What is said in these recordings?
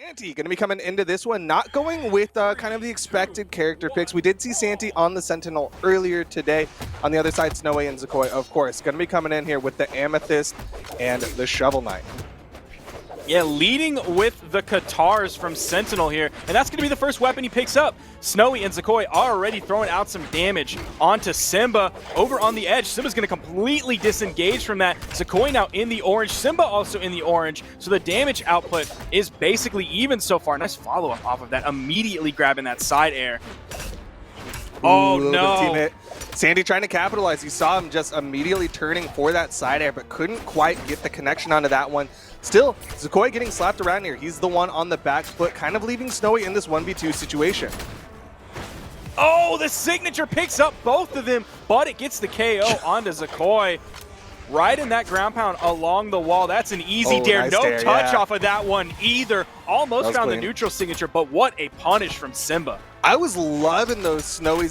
Santy going to be coming into this one, not going with kind of the expected character picks. We did see Santy on the Sentinel earlier today. On the other side, Snowy and Zacoi, of course, going to be coming in here with the Amethyst and the Shovel Knight. Yeah, leading with the Katars from Sentinel here, and that's going to be the first weapon he picks up. Snowy and Zacoi already throwing out some damage onto Simba over on the edge. Simba's going to completely disengage from that. Zacoi now in the orange, Simba also in the orange, so the damage output is basically even so far. Nice follow-up off of that, immediately grabbing that side air. Oh, no. Sandy trying to capitalize. You saw him just immediately turning for that side air, but couldn't quite get the connection onto that one. Still, Zacoi getting slapped around here. He's the one on the back foot, kind of leaving Snowy in this 1v2 situation. Oh, the signature picks up both of them, but it gets the KO onto Zacoi. Right in that ground pound along the wall. That's an easy dare. Nice no dare, touch yeah. off of that one either. Almost found clean. the neutral signature, but what a punish from Simba. I was loving those snowy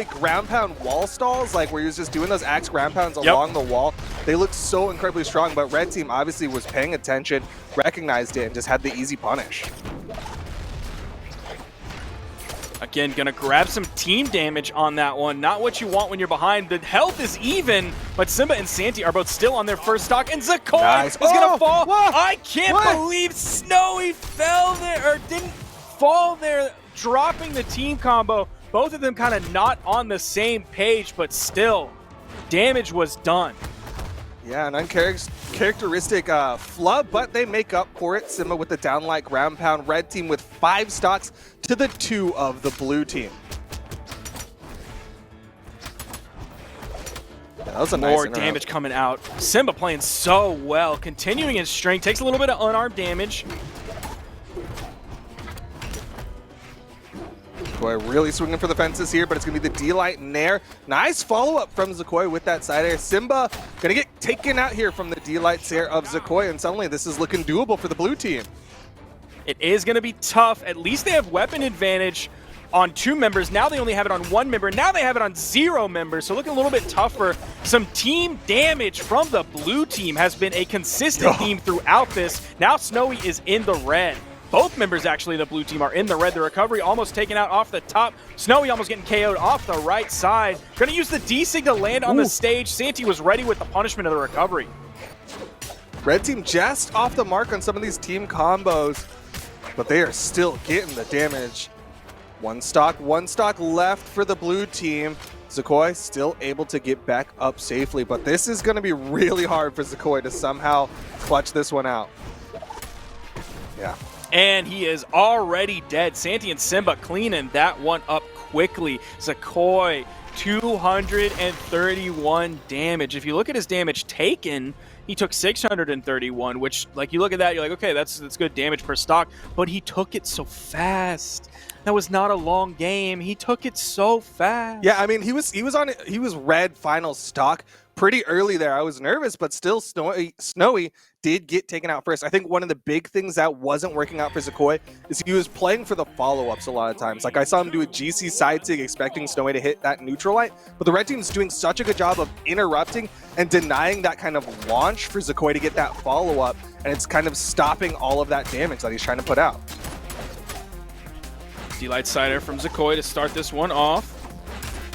ground pound wall stalls, like where he was just doing those axe ground pounds along the wall. They looked so incredibly strong, but red team obviously was paying attention, recognized it, and just had the easy punish. Again, gonna grab some team damage on that one. Not what you want when you're behind. The health is even, but Simba and Santy are both still on their first stock, and Zacoi is gonna fall. What? I can't believe Snowy fell there, or didn't fall there, dropping the team combo. Both of them kind of not on the same page, but still, damage was done. Yeah, an uncharacteristic flub, but they make up for it. Simba with the downlight ground pound. Red team with 5 stocks to the 2 of the blue team. Yeah, that was a nice More damage coming out. Simba playing so well, continuing his string. Takes a little bit of unarmed damage. Zacoi really swinging for the fences here, but it's going to be the D-Light Nair. Nice follow-up from Zacoi with that side air. Simba going to get taken out here from the D-Light Nair of Zacoi, and suddenly this is looking doable for the blue team. It is going to be tough. At least they have weapon advantage on 2 members. Now they only have it on 1 member. Now they have it on 0 members, so looking a little bit tougher. Some team damage from the blue team has been a consistent theme throughout this. Now Snowy is in the red. Both members, actually, the blue team are in the red. The recovery almost taken out off the top. Snowy almost getting KO'd off the right side. Going to use the D-Sig to land on the stage. Santy was ready with the punishment of the recovery. Red team just off the mark on some of these team combos, but they are still getting the damage. One stock left for the blue team. Zacoi still able to get back up safely, but this is going to be really hard for Zacoi to somehow clutch this one out. Yeah. And he is already dead. Santy and Simba cleaning that one up quickly. Zacoi, 231 damage. If you look at his damage taken, he took 631, which, like, you look at that, you're like, okay, that's good damage per stock, but he took it so fast. That was not a long game. He took it so fast. Yeah, I mean, he was red final stock pretty early there. I was nervous, but still Snowy did get taken out first. I think one of the big things that wasn't working out for Zacoi is he was playing for the follow-ups a lot of times. Like, I saw him do a GC side sig expecting Snowy to hit that neutral light, but the red team is doing such a good job of interrupting and denying that kind of launch for Zacoi to get that follow-up, and it's kind of stopping all of that damage that he's trying to put out. D-Light Cider from Zacoi to start this one off.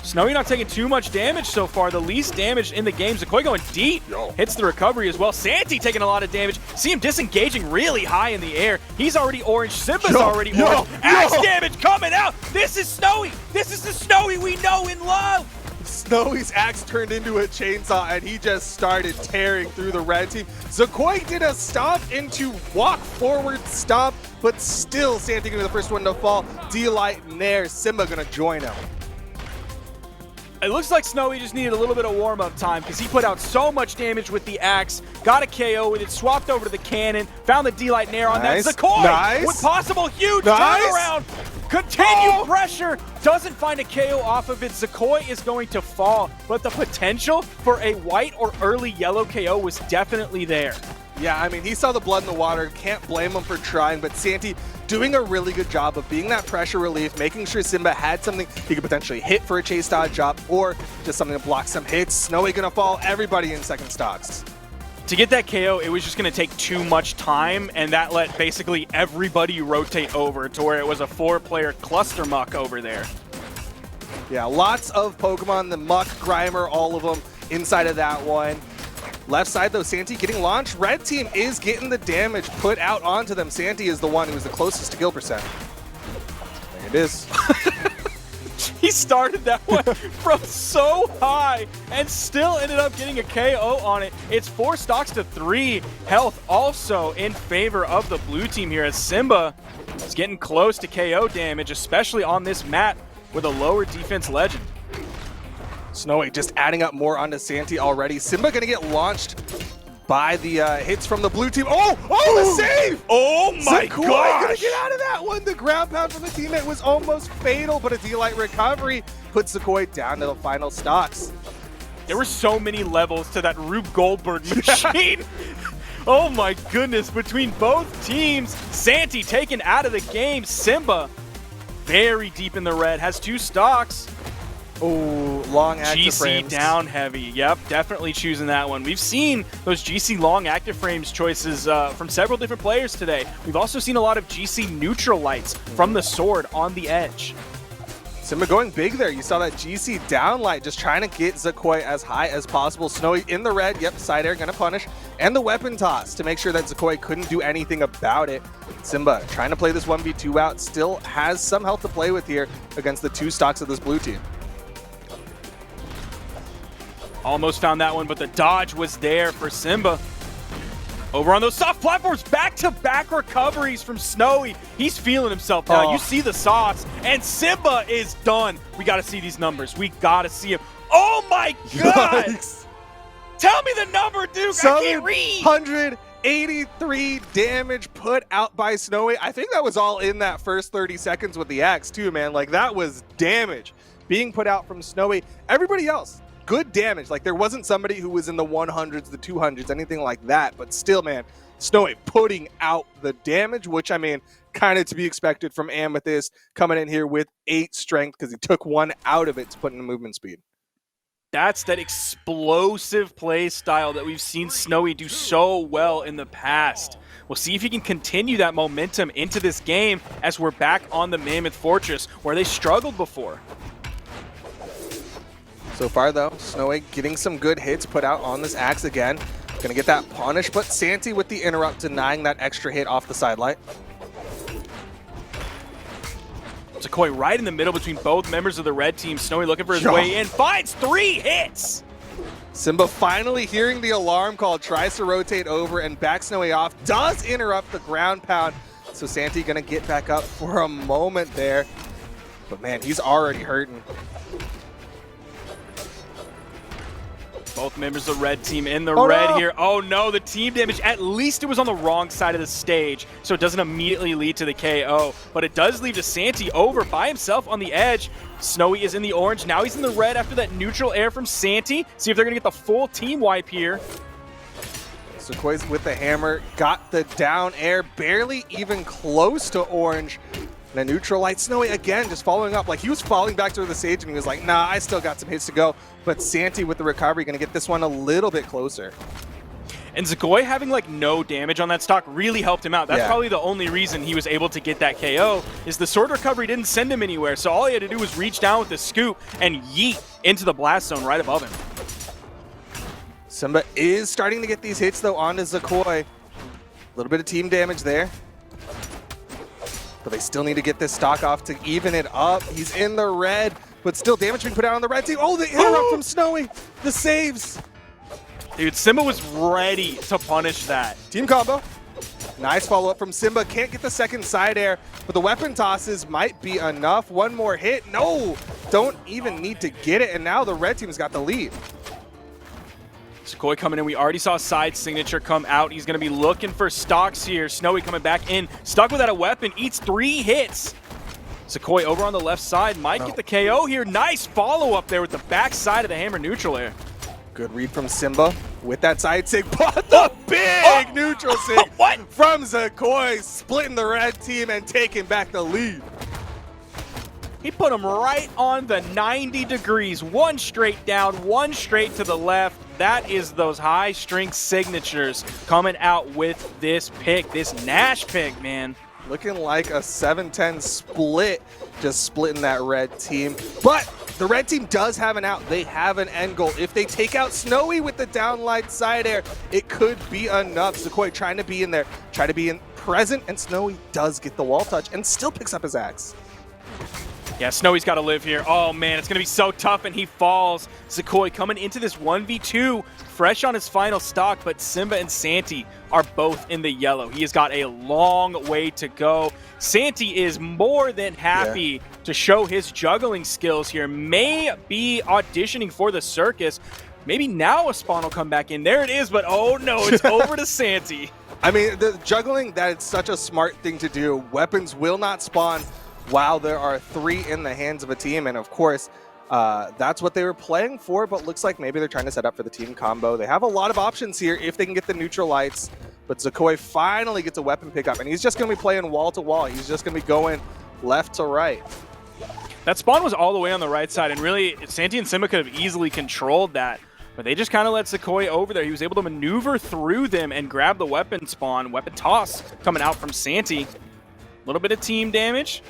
Snowy not taking too much damage so far. The least damage in the game. Zacoi going deep. Hits the recovery as well. Santy taking a lot of damage. See him disengaging really high in the air. He's already orange. Simba's already orange. Axe damage coming out. This is Snowy. This is the Snowy we know and love. Snowy's axe turned into a chainsaw, and he just started tearing through the red team. Zacoi did a stomp into walk forward stomp, but still Santy gonna be the first one to fall. D-Light Nair. Simba gonna join him. It looks like Snowy just needed a little bit of warm-up time because he put out so much damage with the axe, got a KO with it, swapped over to the cannon, found the D-Light Nair on that. Zacoi with possible huge turnaround. Continued pressure, doesn't find a KO off of it. Zacoi is going to fall, but the potential for a white or early yellow KO was definitely there. Yeah, I mean, he saw the blood in the water, can't blame him for trying, but Santy doing a really good job of being that pressure relief, making sure Simba had something he could potentially hit for a chase dodge drop, or just something to block some hits. Snowy gonna fall, everybody in second stocks. To get that KO, it was just going to take too much time, and that let basically everybody rotate over to where it was a 4-player cluster muck over there. Yeah, lots of Pokemon, the Muck, Grimer, all of them inside of that one. Left side, though, Santy getting launched. Red team is getting the damage put out onto them. Santy is the one who was the closest to kill percent. There it is. He started that one from so high and still ended up getting a KO on it. It's 4 stocks to 3 health also in favor of the blue team here as Simba is getting close to KO damage, especially on this map with a lower defense legend. Snowy just adding up more onto Santy already. Simba gonna get launched by the hits from the blue team. Oh, the save! Oh my Zacoi gosh! gonna get out of that one. The ground pound from the teammate was almost fatal, but a D-Light recovery puts Zacoi down to the final stocks. There were so many levels to that Rube Goldberg machine. Oh my goodness, between both teams. Santy taken out of the game. Simba very deep in the red, has 2 stocks. Oh, long active GC frames. down heavy. Yep, definitely choosing that one. We've seen those GC long active frames choices from several different players today. We've also seen a lot of GC neutral lights from the sword on the edge. Simba going big there. You saw that GC down light, just trying to get Zacoi as high as possible. Snowy in the red. Yep, side air gonna punish. And the weapon toss to make sure that Zacoi couldn't do anything about it. Simba trying to play this 1v2 out. Still has some health to play with here against the 2 stocks of this blue team. Almost found that one, but the dodge was there for Simba. Over on those soft platforms, back-to-back recoveries from Snowy. He's feeling himself now. You see the sauce, and Simba is done. We got to see these numbers. We got to see him. Oh my God! Yikes. Tell me the number, Duke. I can't read. 183 damage put out by Snowy. I think that was all in that first 30 seconds with the axe too, man. Like, that was damage being put out from Snowy. Everybody else, good damage. Like, there wasn't somebody who was in the 100s, the 200s, anything like that. But still, man, Snowy putting out the damage, which, I mean, kind of to be expected from Amethyst, coming in here with 8 strength because he took 1 out of it to put in movement speed. That's that explosive play style that we've seen Snowy do so well in the past. We'll see if he can continue that momentum into this game as we're back on the Mammoth Fortress where they struggled before. So far, though, Snowy getting some good hits put out on this axe again. Gonna get that punish, but Santy with the interrupt denying that extra hit off the sidelight. Zacoi right in the middle between both members of the red team. Snowy looking for his way in, finds 3 hits! Simba finally hearing the alarm call, tries to rotate over and back Snowy off, does interrupt the ground pound. So Santy gonna get back up for a moment there. But man, he's already hurting. Both members of the red team in the red here. Oh no, the team damage. At least it was on the wrong side of the stage, so it doesn't immediately lead to the KO. But it does leave to Santy over by himself on the edge. Snowy is in the orange. Now he's in the red after that neutral air from Santy. See if they're going to get the full team wipe here. Zacoi's with the hammer, got the down air, barely even close to orange. And a neutral light. Snowy again just following up. Like, he was falling back to the stage and he was like, nah, I still got some hits to go. But Santy with the recovery going to get this one a little bit closer. And Zacoi having like no damage on that stock really helped him out. That's probably the only reason he was able to get that KO, is the sword recovery didn't send him anywhere. So all he had to do was reach down with the scoop and yeet into the blast zone right above him. Simba is starting to get these hits though onto Zacoi. A little bit of team damage there. But they still need to get this stock off to even it up. He's in the red, but still damage being put out on the red team. Oh, the interrupt from Snowy. The saves. Dude, Simba was ready to punish that. Team combo. Nice follow-up from Simba. Can't get the second side air, but the weapon tosses might be enough. One more hit. No, don't even need to get it. And now the red team's got the lead. Zacoi coming in. We already saw side signature come out. He's going to be looking for stocks here. Snowy coming back in. Stuck without a weapon. Eats 3 hits. Zacoi over on the left side. Might get the KO here. Nice follow-up there with the back side of the hammer neutral air. Good read from Simba with that side sig. But the big neutral sig from Zacoi, splitting the red team and taking back the lead. He put him right on the 90 degrees. One straight down, one straight to the left. That is those high strength signatures coming out with this pick, this Nash pick, man. Looking like a 7-10 split, just splitting that red team. But the red team does have an out. They have an end goal. If they take out Snowy with the downlight side air, it could be enough. Zacoi trying to be in there, try to be in present, and Snowy does get the wall touch and still picks up his axe. Yeah, Snowy's got to live here. Oh, man, it's going to be so tough, and he falls. Zacoi coming into this 1v2, fresh on his final stock, but Simba and Santy are both in the yellow. He has got a long way to go. Santy is more than happy to show his juggling skills here. May be auditioning for the circus. Maybe now a spawn will come back in. There it is, but oh no, it's over to Santy. I mean, the juggling, that is such a smart thing to do. Weapons will not spawn while there are 3 in the hands of a team, and of course, that's what they were playing for, but looks like maybe they're trying to set up for the team combo. They have a lot of options here if they can get the neutral lights, but Zacoi finally gets a weapon pickup, and he's just going to be playing wall to wall. He's just going to be going left to right. That spawn was all the way on the right side, and really, Santy and Simba could have easily controlled that, but they just kind of let Zacoi over there. He was able to maneuver through them and grab the weapon spawn. Weapon toss coming out from Santy. A little bit of team damage.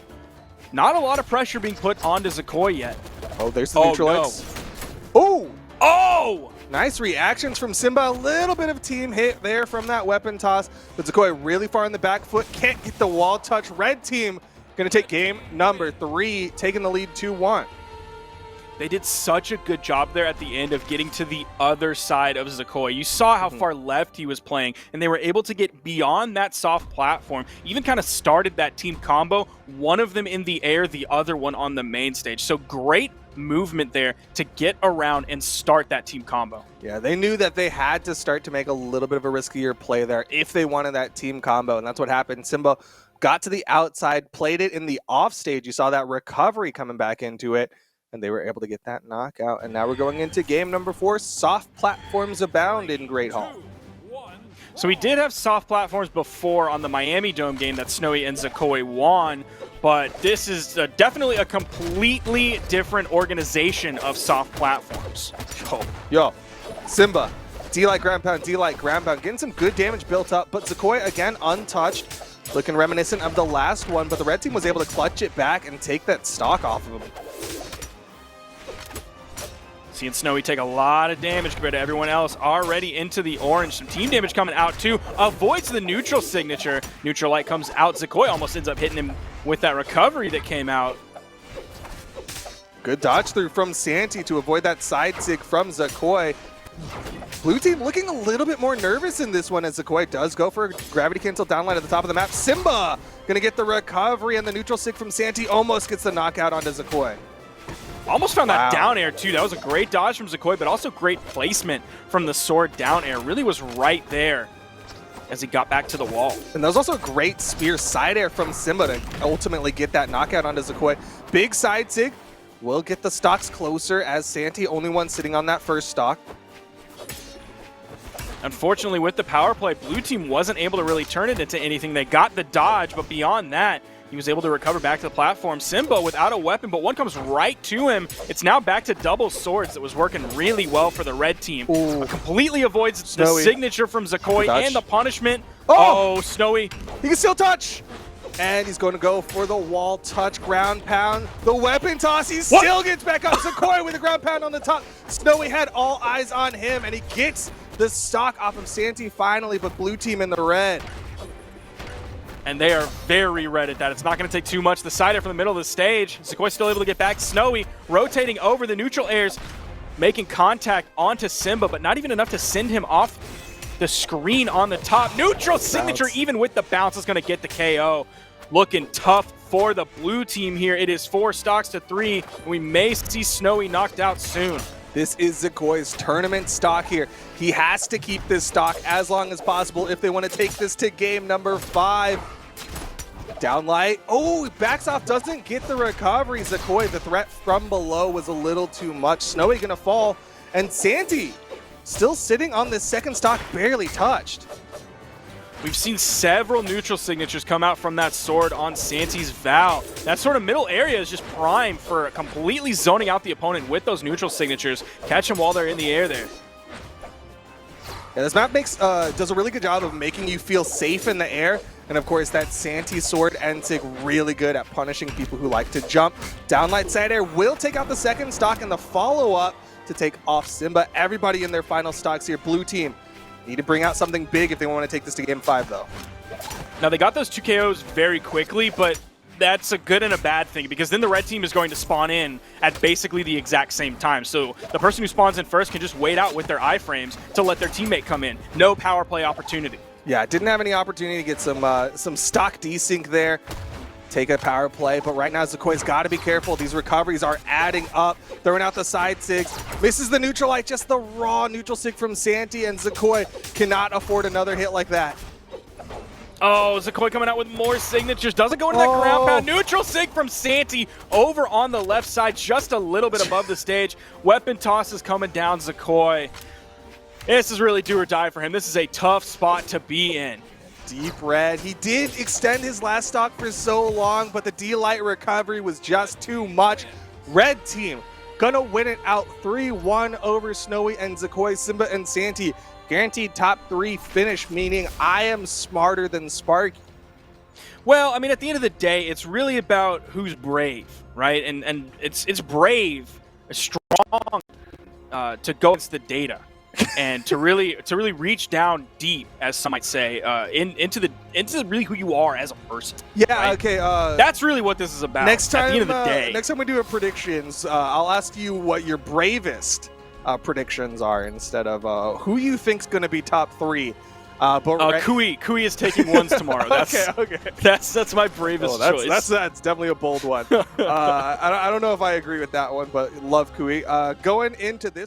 Not a lot of pressure being put onto Zacoi yet. Oh, there's the neutral lights. Oh! Oh! Nice reactions from Simba. A little bit of team hit there from that weapon toss. But Zacoi really far in the back foot. Can't get the wall touch. Red team going to take game number 3, taking the lead 2-1. They did such a good job there at the end of getting to the other side of Zacoi. You saw how far left he was playing, and they were able to get beyond that soft platform. Even kind of started that team combo, one of them in the air, the other one on the main stage. So great movement there to get around and start that team combo. Yeah, they knew that they had to start to make a little bit of a riskier play there if they wanted that team combo, and that's what happened. Simba got to the outside, played it in the off stage. You saw that recovery coming back into it, and they were able to get that knockout. And now we're going into game number 4. Soft platforms abound in Great Hall. So we did have soft platforms before on the Miami Dome game that Snowy and Zacoi won, but this is definitely a completely different organization of soft platforms. Yo, Simba, D-Light ground pound, D-Light ground pound, getting some good damage built up, but Zacoi again untouched, looking reminiscent of the last one, but the red team was able to clutch it back and take that stock off of him. Seeing Snowy take a lot of damage compared to everyone else already into the orange. Some team damage coming out too. Avoids the neutral signature. Neutral light comes out. Zacoi almost ends up hitting him with that recovery that came out. Good dodge through from Santy to avoid that side sig from Zacoi. Blue team looking a little bit more nervous in this one as Zacoi does go for a gravity cancel downline at the top of the map. Simba gonna get the recovery, and the neutral sig from Santy almost gets the knockout onto Zacoi. Almost found that down air too. That was a great dodge from Zacoi, but also great placement from the sword down air. Really was right there as he got back to the wall. And that was also a great spear side air from Simba to ultimately get that knockout onto Zacoi. Big side sig will get the stocks closer as Santy only one sitting on that first stock. Unfortunately, with the power play, blue team wasn't able to really turn it into anything. They got the dodge, but beyond that, he was able to recover back to the platform. Simba without a weapon, but one comes right to him. It's now back to double swords that was working really well for the red team. Completely avoids Snowy. The signature from Zacoi and the punishment. Oh, Snowy. He can still touch. And he's going to go for the wall touch, ground pound. The weapon toss, he still gets back up. Zacoi with the ground pound on the top. Snowy had all eyes on him, and he gets the stock off of Santy finally, but blue team in the red. And they are very red at that. It's not going to take too much. The side air from the middle of the stage. Zacoi still able to get back. Snowy rotating over the neutral airs, making contact onto Simba, but not even enough to send him off the screen on the top. Neutral signature, even with the bounce, is going to get the KO. Looking tough for the blue team here. It is 4 stocks to 3. And we may see Snowy knocked out soon. This is Zacoi's tournament stock here. He has to keep this stock as long as possible if they want to take this to game number 5. Downlight. Oh, he backs off, doesn't get the recovery. Zacoi, the threat from below was a little too much. Snowy gonna fall. And Santy still sitting on this second stock, barely touched. We've seen several neutral signatures come out from that sword on Santy's Vow. That sort of middle area is just prime for completely zoning out the opponent with those neutral signatures. Catch them while they're in the air there. Yeah, this map does a really good job of making you feel safe in the air. And of course, that Santy sword ends it really good at punishing people who like to jump. Downlight side air will take out the second stock and the follow-up to take off Simba. Everybody in their final stocks here. Blue team need to bring out something big if they want to take this to game 5, though. Now, they got those 2 KOs very quickly, but that's a good and a bad thing because then the red team is going to spawn in at basically the exact same time. So the person who spawns in first can just wait out with their iframes to let their teammate come in. No power play opportunity. Yeah, didn't have any opportunity to get some stock desync there. Take a power play, but right now Zacoi's got to be careful. These recoveries are adding up. Throwing out the side sigs. Misses the neutralite, just the raw neutral sig from Santy, and Zacoi cannot afford another hit like that. Oh, Zacoi coming out with more signatures. Doesn't go into that ground pound. Neutral sig from Santy over on the left side, just a little bit above the stage. Weapon toss is coming down Zacoi. This is really do or die for him. This is a tough spot to be in. Deep red. He did extend his last stock for so long, but the D-Light recovery was just too much. Red team gonna win it out 3-1 over Snowy and Zacoi. Simba and Santy guaranteed top 3 finish, meaning I am smarter than Sparky. Well, I mean, at the end of the day, it's really about who's brave, right? And it's brave, strong to go against the data. And to really reach down deep, as some might say, into really who you are as a person. Yeah, right? okay. That's really what this is about. Next time, at the end of the day. Next time we do a predictions, I'll ask you what your bravest predictions are instead of who you think's going to be top 3. Kui is taking ones tomorrow. That's, okay. That's my bravest choice. That's definitely a bold one. I don't know if I agree with that one, but love Kui. Going into this